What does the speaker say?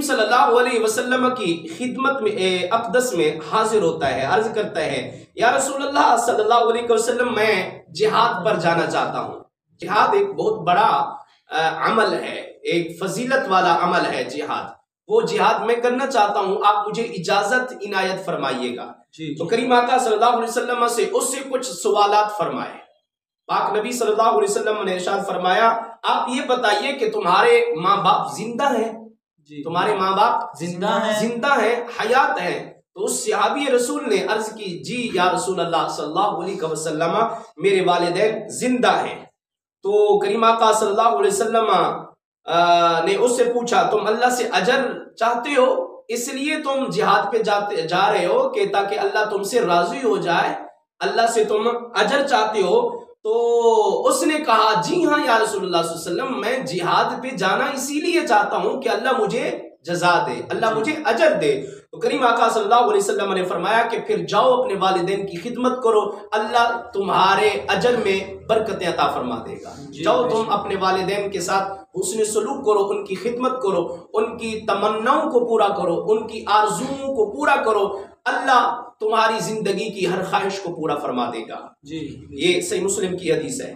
صلی اللہ علیہ وسلم کی خدمت میں اقدس میں حاضر ہوتا ہے، عرض کرتا ہے یا رسول اللہ صلی اللہ علیہ وسلم میں جہاد پر جانا چاہتا ہوں۔ جہاد ایک بہت بڑا عمل ہے، ایک فضیلت والا عمل ہے جہاد، وہ جہاد میں کرنا چاہتا ہوں، آپ مجھے اجازت عنایت فرمائیے گا۔ تو کریم آقا صلی اللہ علیہ وسلم سے اس سے کچھ سوالات فرمائے۔ پاک نبی صلی اللہ علیہ وسلم نے ارشاد فرمایا آپ یہ بتائیے کہ تمہارے ماں باپ زندہ ہیں؟ تمہارے ماں باپ زندہ ہیں، حیات ہیں؟ تو اس صحابی رسول نے عرض کی جی یا رسول اللہ صلی اللہ علیہ وسلم میرے والدین زندہ ہیں۔ تو کریم آقا صلی اللہ علیہ وسلم نے اس سے پوچھا تم اللہ سے اجر چاہتے ہو، اس لیے تم جہاد پہ جا رہے ہو کہ تاکہ اللہ تم سے راضی ہو جائے، اللہ سے تم اجر چاہتے ہو؟ تو اس نے کہا جی ہاں یا رسول اللہ صلی اللہ علیہ وسلم، میں جہاد پہ جانا اسی لیے چاہتا ہوں کہ اللہ مجھے جزا دے، اللہ مجھے اجر دے۔ تو کریم آقا صلی اللہ علیہ وسلم نے فرمایا کہ پھر جاؤ اپنے والدین کی خدمت کرو، اللہ تمہارے اجر میں برکت عطا فرما دے گا۔ جاؤ تم اپنے والدین کے ساتھ حسن سلوک کرو، ان کی خدمت کرو، ان کی تمناؤں کو پورا کرو، ان کی آرزوؤں کو پورا کرو، اللہ تمہاری زندگی کی ہر خواہش کو پورا فرما دے گا۔ یہ صحیح مسلم کی حدیث ہے۔